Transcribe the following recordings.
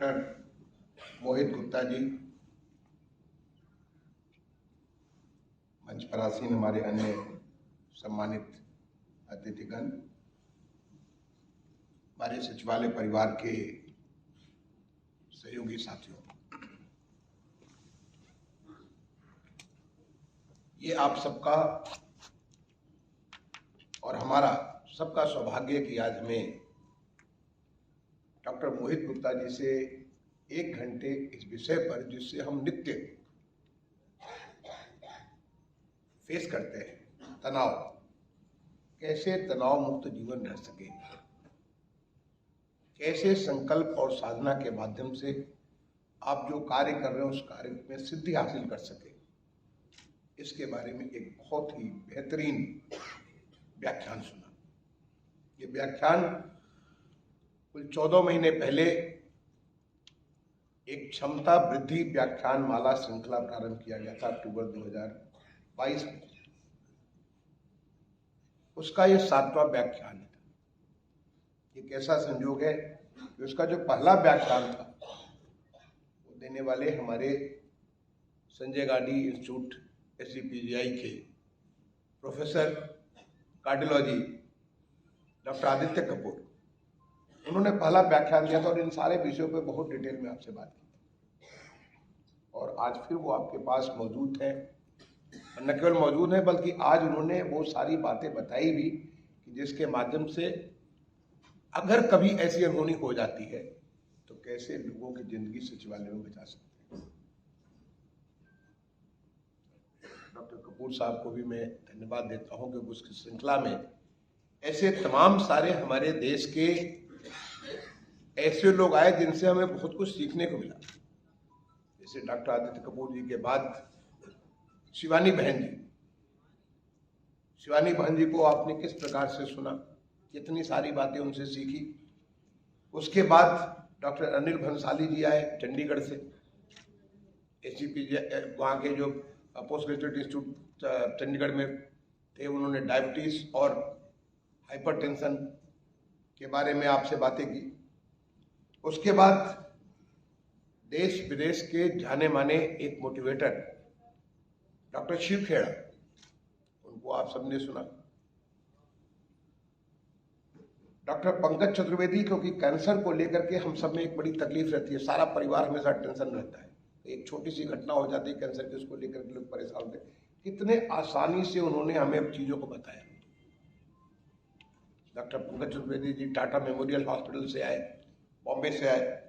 Doctor मोहित गुप्ता जी, मंच पर आसीन हमारे अन्य सम्मानित अतिथिगण, हमारे सचिवालय परिवार के सहयोगी साथियों, ये आप सबका और हमारा सबका सौभाग्य कि आज हमें डॉक्टर मोहित गुप्ता जी से 1 घंटे इस विषय पर, जिससे हम नित्य फेस करते हैं, तनाव, कैसे तनाव मुक्त जीवन रह सके, कैसे संकल्प और साधना के माध्यम से आप जो कार्य कर रहे हैं उस कार्य में सिद्धि हासिल कर सके, इसके बारे में एक बहुत ही बेहतरीन व्याख्यान सुना। ये व्याख्यान कुल 14 महीने पहले एक क्षमता वृद्धि व्याख्यान माला श्रृंखला प्रारंभ किया गया था अक्टूबर 2022 में। उसका ये 7वां व्याख्यान है। ये कैसा संयोग है कि उसका जो पहला व्याख्यान था वो देने वाले हमारे संजय गांधी इंस्टीट्यूट SCPGI के professor cardiology doctor Aditya Kapoor, उन्होंने पहला व्याख्यान दिया था और इन सारे विषयों पे बहुत डिटेल में आपसे बात की और आज फिर वो आपके पास मौजूद है। और न केवल मौजूद है बल्कि आज उन्होंने वो सारी बातें बताई भी कि जिसके माध्यम से अगर कभी ऐसी अनहोनी हो जाती है तो कैसे लोगों की जिंदगी सचिवालय में बचा सकते हैं। डॉक्टर कपूर साहब को भी मैं धन्यवाद देता हूं कि उसकी श्रृंखला में ऐसे तमाम सारे हमारे देश के ऐसे लोग आए जिनसे हमें बहुत कुछ सीखने को मिला। जैसे डॉक्टर आदित्य कपूर जी के बाद शिवानी बहन जी को आपने किस प्रकार से सुना, कितनी सारी बातें उनसे सीखी। उसके बाद डॉक्टर अनिल भंसाली जी आए चंडीगढ़ से, SCPGI वहाँ के जो पोस्ट ग्रेजुएट इंस्टीट्यूट चंडीगढ़ में थे, उन्होंने डायबिटीज और हाइपरटेंशन के बारे में आपसे बातें की। उसके बाद देश विदेश के जाने माने एक मोटिवेटर डॉक्टर शिव खेड़ा, उनको आप सबने सुना। डॉक्टर पंकज चतुर्वेदी, क्योंकि कैंसर को लेकर के हम सब में एक बड़ी तकलीफ रहती है, सारा परिवार हमेशा टेंशन रहता है, एक छोटी सी घटना हो जाती है कैंसर की, उसको लेकर के लोग परेशान होते हैं। कितने आसानी से उन्होंने हमें चीजों को बताया। Doctor Pankaj Chaturvedi ji Tata memorial hospital से आए, बॉम्बे से आए।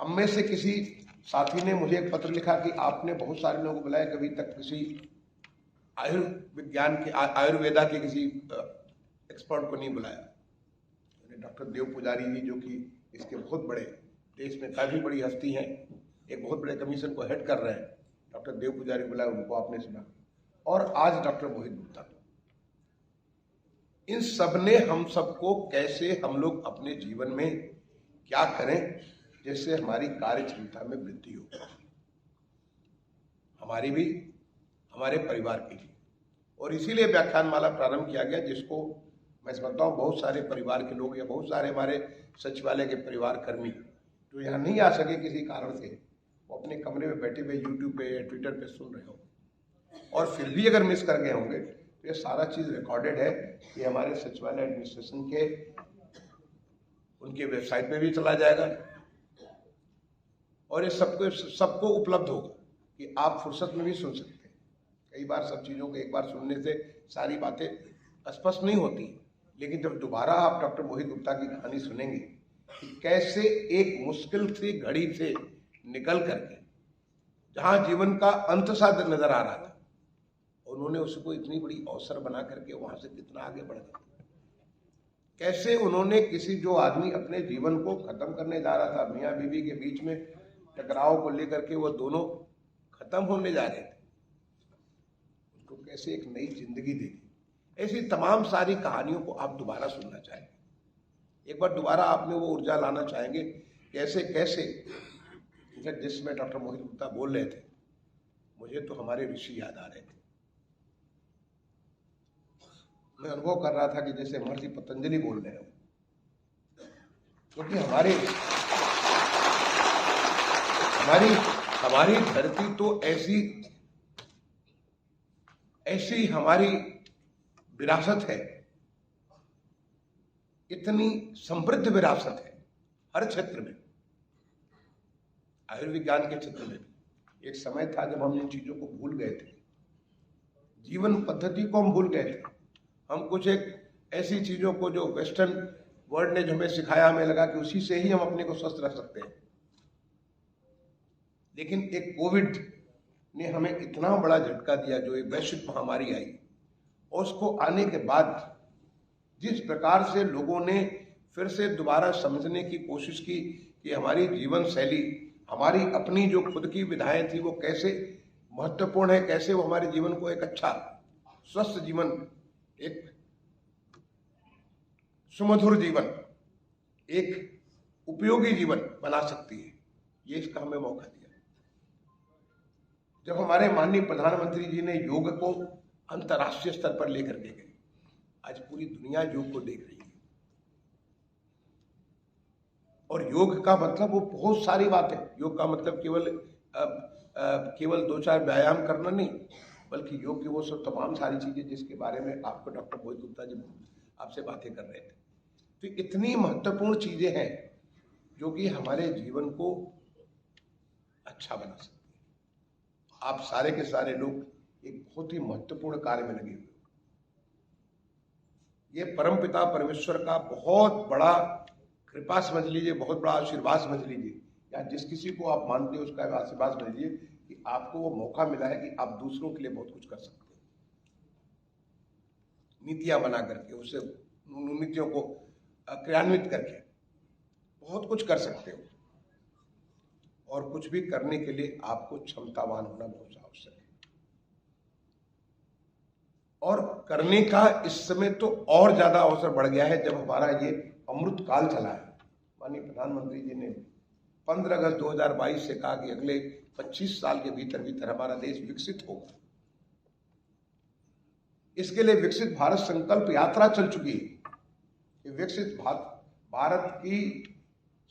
हम में से किसी साथी ने मुझे एक पत्र लिखा कि आपने बहुत सारे लोगों को बुलाया, कभी तक किसी आयुर्विज्ञान के आयुर्वेदा के किसी एक्सपर्ट को नहीं बुलाया। डॉक्टर देव पुजारी जी, जो कि इसके बहुत बड़े, देश में काफी बड़ी हस्ती हैं, एक बहुत बड़े कमीशन को हेड कर रहे हैं, डॉक्टर देव पुजारी बुलाया, उनको आपने सुना। और आज डॉक्टर मोहित गुप्ता, इन सब ने हम सबको कैसे हम लोग अपने जीवन में क्या करें जिससे हमारी कार्य क्षमता में वृद्धि हो, हमारी भी, हमारे परिवार की भी। और इसीलिए व्याख्यान माला प्रारंभ किया गया, जिसको मैं समझता हूँ बहुत सारे परिवार के लोग या बहुत सारे हमारे सचिवालय के परिवार कर्मी जो यहाँ नहीं आ सके किसी कारण से, वो अपने कमरे में बैठे हुए यूट्यूब पे या ट्विटर पे सुन रहे हो, और फिर भी अगर मिस कर गए होंगे तो ये सारा चीज रिकॉर्डेड है। ये हमारे सचिवालय एडमिनिस्ट्रेशन के उनके वेबसाइट पे भी चला जाएगा और ये सबको उपलब्ध होगा कि आप फुर्सत में भी सुन सकते हैं। कई बार सब चीजों को एक बार सुनने से सारी बातें स्पष्ट नहीं होती, लेकिन जब दोबारा आप डॉक्टर मोहित गुप्ता की कहानी सुनेंगे कि कैसे एक मुश्किल सी घड़ी से निकल करके जहां जीवन का अंत सा नजर आ रहा था, उन्होंने उसको इतनी बड़ी अवसर बना करके वहां से कितना आगे बढ़ गए। कैसे उन्होंने किसी जो आदमी अपने जीवन को खत्म करने जा रहा था, मियाँ बीवी के बीच में टकराव को लेकर के वो दोनों खत्म होने जा रहे थे, उनको कैसे एक नई जिंदगी दी। ऐसी तमाम सारी कहानियों को आप दोबारा सुनना चाहेंगे, एक बार दोबारा आप में वो ऊर्जा लाना चाहेंगे। कैसे कैसे जिसमें डॉक्टर मोहित गुप्ता बोल रहे थे, मुझे तो हमारे ऋषि याद आ रहे थे। मैं अनुभव कर रहा था कि जैसे महर्षि पतंजलि बोल रहे हो, क्योंकि हमारे हमारी हमारी धरती तो ऐसी ऐसी हमारी विरासत है, इतनी समृद्ध विरासत है हर क्षेत्र में, आयुर्विज्ञान के क्षेत्र में भी। एक समय था जब हम इन चीजों को भूल गए थे, जीवन पद्धति को हम भूल गए थे। हम कुछ एक ऐसी चीजों को जो वेस्टर्न वर्ल्ड ने जो हमें सिखाया, हमें लगा कि उसी से ही हम अपने को स्वस्थ रख सकते हैं। लेकिन एक कोविड ने हमें इतना बड़ा झटका दिया, जो एक वैश्विक महामारी आई, और उसको आने के बाद जिस प्रकार से लोगों ने फिर से दोबारा समझने की कोशिश की कि हमारी जीवन शैली, हमारी अपनी जो खुद की विधाएं थी वो कैसे महत्वपूर्ण है, कैसे वो हमारे जीवन को एक अच्छा स्वस्थ जीवन, एक सुमधुर जीवन, एक उपयोगी जीवन बना सकती है, ये इसका हमें मौका दिया। जब हमारे माननीय प्रधानमंत्री जी ने योग को अंतर्राष्ट्रीय स्तर पर लेकर के गए, आज पूरी दुनिया योग को देख रही है। और योग का मतलब वो बहुत सारी बात है। योग का मतलब केवल 2-4 व्यायाम करना नहीं, बल्कि योग की वो सब तमाम सारी चीजें जिसके बारे में आपको डॉक्टर मोहित गुप्ता जी आपसे बातें कर रहे थे। तो इतनी महत्वपूर्ण चीजें हैं जो कि हमारे जीवन को अच्छा बना सकती है। आप सारे के सारे लोग एक बहुत ही महत्वपूर्ण कार्य में लगे हुए। ये परमपिता परमेश्वर का बहुत बड़ा कृपा समझ लीजिए, बहुत बड़ा आशीर्वाद समझ लीजिए, या जिस किसी को आप मानते हो उसका आशीर्वाद समझ लीजिए कि आपको वो मौका मिला है कि आप दूसरों के लिए बहुत कुछ कर सकते हैं। नीतियां बना करके, उससे नीतियों को क्रियान्वित करके बहुत कुछ कर सकते हो। और कुछ भी करने के लिए आपको क्षमतावान होना बहुत आवश्यक है। और करने का इस समय तो और ज्यादा अवसर बढ़ गया है, जब हमारा ये अमृत काल चला है। माननीय प्रधानमंत्री जी ने 15 अगस्त 2022 से कहा कि अगले 25 साल के भीतर भीतर हमारा देश विकसित होगा। इसके लिए विकसित भारत संकल्प यात्रा चल चुकी है। विकसित भारत की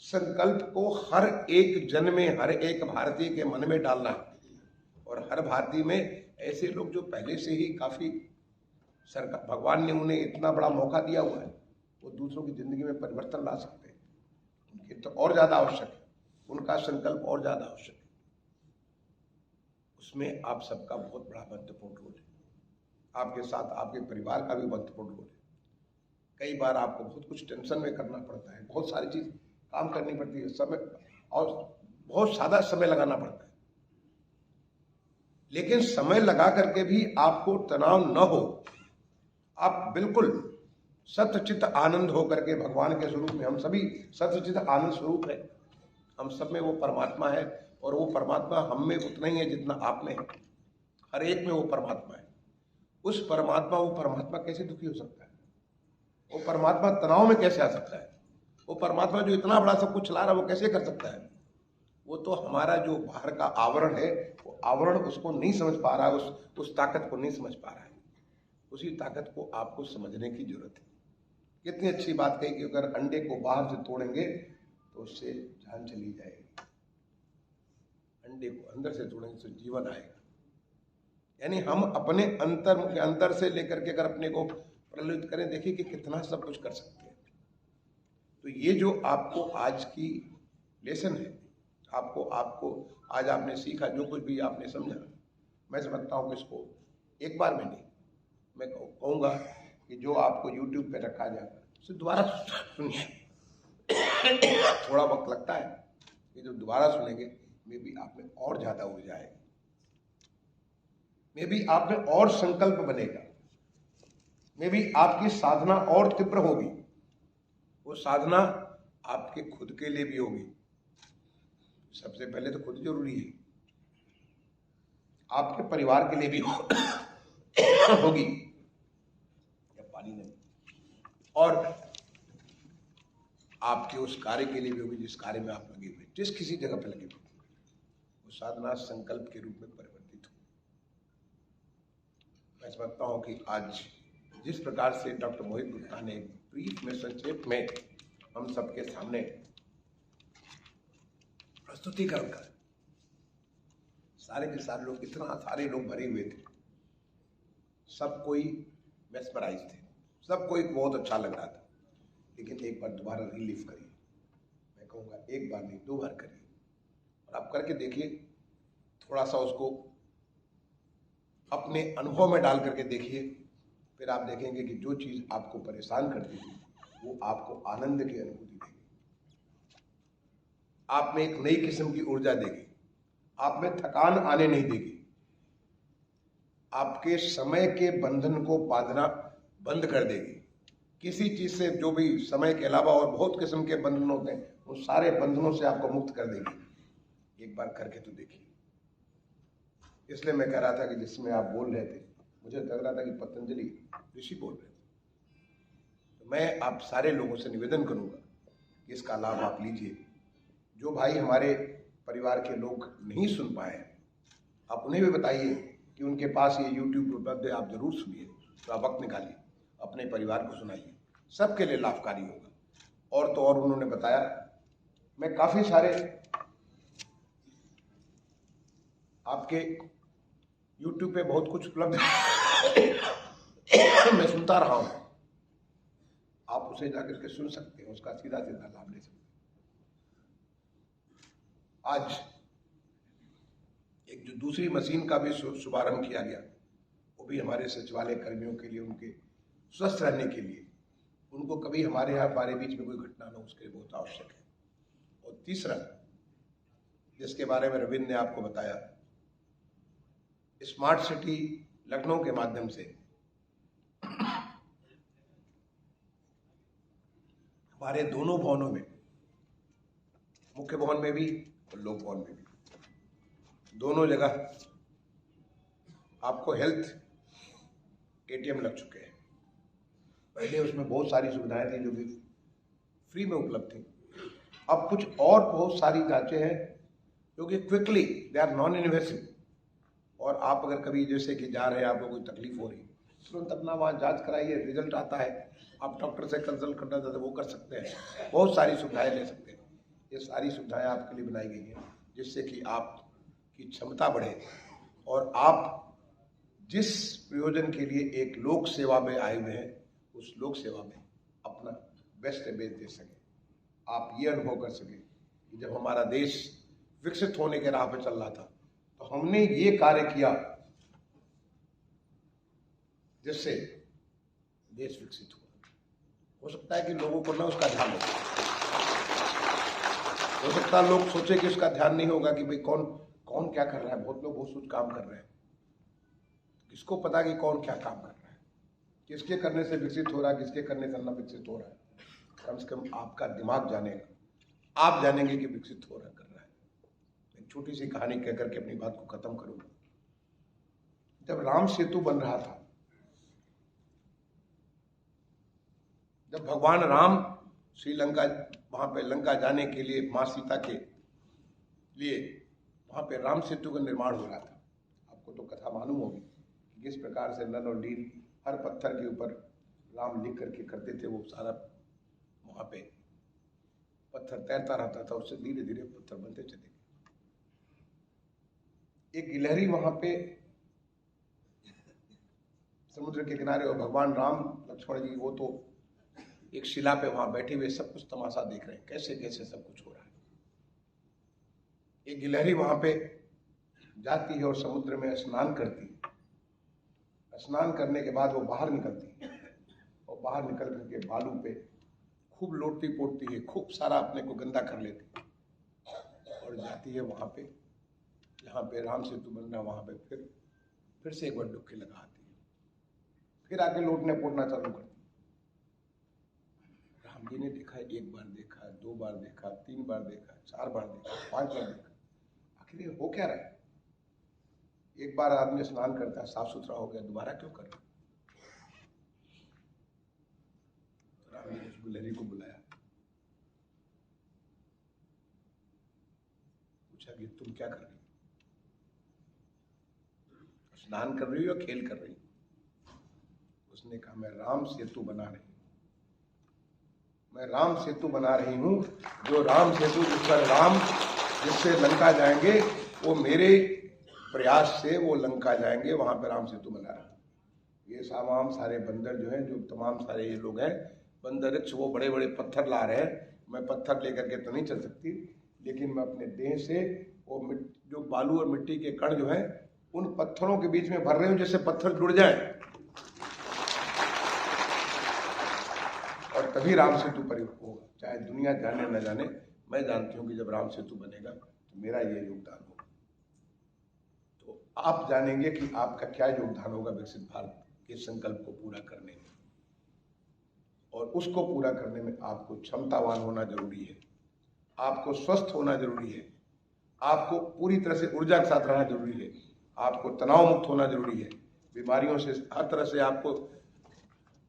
संकल्प को हर एक जन में, हर एक भारतीय के मन में डालना है। और हर भारतीय में ऐसे लोग जो पहले से ही काफी सरकार, भगवान ने उन्हें इतना बड़ा मौका दिया हुआ है, वो दूसरों की जिंदगी में परिवर्तन ला सकते हैं। उनके तो और ज्यादा आवश्यक है, उनका संकल्प और ज्यादा आवश्यक है। उसमें आप सबका बहुत बड़ा महत्वपूर्ण रोल है। आपके साथ आपके परिवार का भी महत्वपूर्ण रोल है। कई बार आपको बहुत कुछ टेंशन में करना पड़ता है, बहुत सारी चीज काम करनी पड़ती है, समय और बहुत ज्यादा समय लगाना पड़ता है। लेकिन समय लगा करके भी आपको तनाव न हो, आप बिल्कुल सत्यचित आनंद होकर के भगवान के स्वरूप में, हम सभी सत्यचित आनंद स्वरूप है, हम सब में वो परमात्मा है। और वो परमात्मा हम में उतना ही है जितना आप में है। हर एक में वो परमात्मा है। उस परमात्मा, वो परमात्मा कैसे दुखी हो सकता है? वो परमात्मा तनाव में कैसे आ सकता है? वो परमात्मा जो इतना बड़ा सब कुछ चला रहा है, वो कैसे कर सकता है? वो तो हमारा जो बाहर का आवरण है, वो आवरण उसको नहीं समझ पा रहा है, उस ताकत को नहीं समझ पा रहा है। उसी ताकत को आपको समझने की जरूरत है। कितनी अच्छी बात कही कि अगर अंडे को बाहर से तोड़ेंगे तो उससे जान चली जाएगी, अंडे को अंदर से तोड़ेंगे तो जीवन आएगा। यानी हम अपने अंतर से लेकर के अगर अपने को प्रज्वलित करें, देखिए कि कितना सब कुछ कर सकते हैं। तो ये जो आपको आज की लेसन है, आपको आज आपने सीखा, जो कुछ भी आपने समझा, मैं समझता हूँ कि इसको एक बार में नहीं, मैं कहूँगा कि जो आपको YouTube पे रखा जाएगा उसे दोबारा सुनिए। थोड़ा वक्त लगता है कि जो दोबारा सुनेंगे, मे भी आप में और ज्यादा ऊर्जा आएगी, मे भी आप में और संकल्प बनेगा, मे भी आपकी साधना और तीव्र होगी। वो साधना आपके खुद के लिए भी होगी। सबसे पहले तो खुद जरूरी है, आपके परिवार के लिए भी होगी, पानी नहीं, और आपके उस कार्य के लिए भी होगी जिस कार्य में आप लगे हुए, जिस किसी जगह पे लगे हुए, वो साधना संकल्प के रूप में परिवर्तित हो। मैं समझता हूं कि आज जिस प्रकार से डॉक्टर मोहित गुप्ता ने ब्रीफ में, संक्षेप में हम सबके सामने प्रस्तुतिकरण कर सारे के सारे लोग, इतना सारे लोग भरे हुए थे, सब कोई मेस्मराइज थे, सब कोई बहुत अच्छा लग रहा था। लेकिन एक बार दोबारा रिलीफ करिए, मैं कहूँगा एक बार नहीं 2 बार करिए, और आप करके देखिए, थोड़ा सा उसको अपने अनुभव में डाल करके देखिए, फिर आप देखेंगे कि जो चीज़ आपको परेशान करती थी वो आपको आनंद की अनुभूति देगी, आप में एक नई किस्म की ऊर्जा देगी, आप में थकान आने नहीं देगी, आपके समय के बंधन को बांधना बंद कर देगी। किसी चीज से, जो भी समय के अलावा और बहुत किस्म के बंधन होते हैं, उन सारे बंधनों से आपको मुक्त कर देगी। एक बार करके तो देखिए। इसलिए मैं कह रहा था कि जिसमें आप बोल रहे थे, मुझे लग रहा था कि पतंजलि ऋषि बोल रहे थे। तो मैं आप सारे लोगों से निवेदन करूंगा कि इसका लाभ आप लीजिए। जो भाई हमारे परिवार के लोग नहीं सुन पाए, आप उन्हें भी बताइए कि उनके पास ये YouTube उपलब्ध है, आप जरूर सुनिए, तो आप वक्त निकालिए, अपने परिवार को सुनाइए, सबके लिए लाभकारी होगा। और तो और उन्होंने बताया, मैं काफी सारे आपके YouTube पे बहुत कुछ उपलब्ध मैं सुनता रहा हूं, आप उसे जाकर के सुन सकते हैं, उसका सीधा सीधा लाभ ले सकते हैं। आज एक जो दूसरी मशीन का भी शुभारंभ किया गया, वो भी हमारे सचिवालय कर्मियों के लिए, उनके स्वस्थ रहने के लिए, उनको कभी हमारे यहाँ हमारे बीच में कोई घटना न हो, उसके लिए बहुत आवश्यक है। और तीसरा, जिसके बारे में रविंद्र ने आपको बताया, स्मार्ट सिटी लखनऊ के माध्यम से हमारे दोनों भवनों में, मुख्य भवन में भी और लोक भवन में भी, दोनों जगह आपको हेल्थ ATM लग चुके हैं। पहले उसमें बहुत सारी सुविधाएं थी जो कि फ्री में उपलब्ध थी, अब कुछ और बहुत सारी जांचें हैं जो कि quickly, they are non invasive, और आप अगर कभी जैसे कि जा रहे हैं, आपको कोई तकलीफ हो रही, तुरंत अपना वहाँ जांच कराइए, रिजल्ट आता है, आप डॉक्टर से कंसल्ट करना चाहते वो कर सकते हैं, बहुत सारी सुविधाएं ले सकते हैं। ये सारी सुविधाएं आपके लिए बनाई गई हैं जिससे कि आपकी क्षमता बढ़े और आप जिस प्रयोजन के लिए एक लोक सेवा में आए हुए हैं, उस लोक सेवा में अपना बेस्ट बेस्ट दे सके। आप ये अनुभव कर सके कि जब हमारा देश विकसित होने के राह पे चल रहा था, तो हमने ये कार्य किया जिससे देश विकसित हुआ। हो सकता है कि लोगों को ना उसका ध्यान हो सकता है लोग सोचे कि उसका ध्यान नहीं होगा कि भाई कौन कौन क्या कर रहा है। बहुत लोग बहुत कुछ काम कर रहे हैं, किसको पता कि कौन क्या काम कर रहा है, किसके करने से विकसित हो रहा है, किसके करने से न विकसित हो रहा है। कम से कम आपका दिमाग जानेगा, आप जानेंगे कि विकसित हो रहा कर रहा है। एक छोटी सी कहानी कहकर के अपनी बात को खत्म करूंगा। जब राम सेतु बन रहा था, जब भगवान राम श्रीलंका वहां पे लंका जाने के लिए मां सीता के लिए वहां पे राम सेतु का निर्माण हो रहा था। आपको तो कथा मालूम होगी कि किस प्रकार से नल और नील हर पत्थर के ऊपर राम लिख करके करते थे। वो सारा वहां पे पत्थर तैरता रहता था, उससे धीरे धीरे पत्थर बनते चले गए। एक गिलहरी वहां पे समुद्र के किनारे, और भगवान राम लक्ष्मण जी वो तो एक शिला पे वहां बैठे हुए सब कुछ तमाशा देख रहे हैं, कैसे कैसे सब कुछ हो रहा है। एक गिलहरी वहां पे जाती है और समुद्र में स्नान करती है। स्नान करने के बाद वो बाहर निकलती है और बाहर निकल करके बालू पे खूब लोटती पोटती है, खूब सारा अपने को गंदा कर लेती है और जाती है वहां पे जहाँ पे राम सेतु बन रहा, वहां पे फिर से एक बार डुबकी लगाती है, फिर आके लोटने पोटना चालू करती है। राम जी ने देखा, एक बार देखा, 2 बार देखा, 3 बार देखा, 4 बार देखा, 5 बार देखा, आखिर ये हो क्या रहा है। एक बार आदमी स्नान करता है, साफ सुथरा हो गया, दोबारा क्यों कर रहा। राम जी ने उस गिलहरी को बुलाया, पूछा कि तुम क्या कर रही हो, स्नान कर रही हो या खेल कर रही हो। उसने कहा मैं राम सेतु बना रही हूं, मैं राम सेतु बना रही हूं। जो राम सेतु जिस पर राम जिससे लंका जाएंगे वो मेरे प्रयास से वो लंका जाएंगे, वहां पर राम सेतु बना रहा। ये तमाम सारे बंदर जो हैं, जो तमाम सारे ये लोग हैं बंदर, वो बड़े बड़े पत्थर ला रहे हैं। मैं पत्थर लेकर के तो नहीं चल सकती, लेकिन मैं अपने देह से वो जो बालू और मिट्टी के कण जो हैं उन पत्थरों के बीच में भर रही हूं, जिससे पत्थर जुड़ जाए और तभी राम सेतु प्रयुक्त होगा। चाहे दुनिया जाने न जाने, मैं जानती हूँ कि जब राम सेतु बनेगा तो मेरा ये योगदान होगा। तो आप जानेंगे कि आपका क्या योगदान होगा विकसित भारत के संकल्प को पूरा करने में। और उसको पूरा करने में आपको क्षमतावान होना जरूरी है, आपको स्वस्थ होना जरूरी है, आपको पूरी तरह से ऊर्जा के साथ रहना जरूरी है, आपको तनाव मुक्त होना जरूरी है, बीमारियों से हर तरह से आपको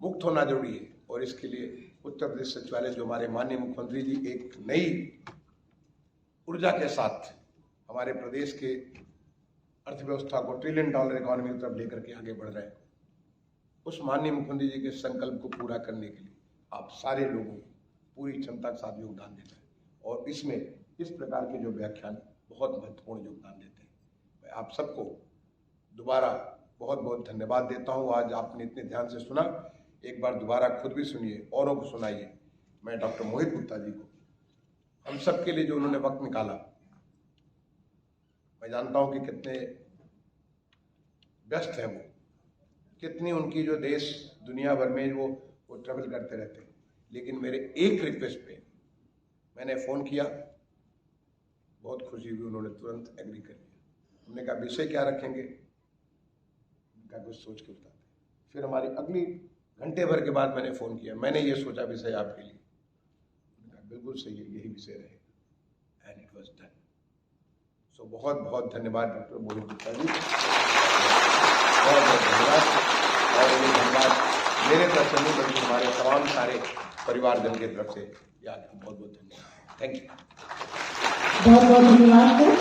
मुक्त होना जरूरी है। और इसके लिए उत्तर प्रदेश सचिवालय, जो हमारे माननीय मुख्यमंत्री जी एक नई ऊर्जा के साथ हमारे प्रदेश के अर्थव्यवस्था को $1 ट्रिलियन इकोनॉमी की तरफ लेकर के आगे बढ़ रहे हैं, उस माननीय मुख्यमंत्री जी के संकल्प को पूरा करने के लिए आप सारे लोगों को पूरी क्षमता के साथ योगदान देना है। और इसमें इस प्रकार के जो व्याख्यान बहुत महत्वपूर्ण योगदान देते हैं। मैं आप सबको दोबारा बहुत बहुत धन्यवाद देता हूँ। आज आपने इतने ध्यान से सुना, एक बार दोबारा खुद भी सुनिए, औरों को सुनाइए। मैं डॉक्टर मोहित गुप्ता जी को, हम सब के लिए जो उन्होंने वक्त निकाला, मैं जानता हूँ कि कितने व्यस्त हैं वो, कितनी उनकी जो देश दुनिया भर में वो ट्रैवल करते रहते हैं, लेकिन मेरे एक रिक्वेस्ट पे मैंने फ़ोन किया, बहुत खुशी हुई, उन्होंने तुरंत एग्री कर लिया। हमने कहा विषय क्या रखेंगे, उनका कुछ सोच के बताते। फिर हमारी अगली घंटे भर के बाद मैंने फ़ोन किया, मैंने ये सोचा विषय आपके लिए, उनका बिल्कुल सही है, यही विषय रहेगा, एंड इट वॉज डन। सो बहुत बहुत धन्यवाद डॉक्टर मोहित गुप्ता जी, बहुत बहुत धन्यवाद। और ये धन्यवाद मेरे तरफ से नहीं, बल्कि हमारे तमाम सारे परिवारजन की तरफ से, बहुत बहुत धन्यवाद। Thank you. बहुत बहुत धन्यवाद।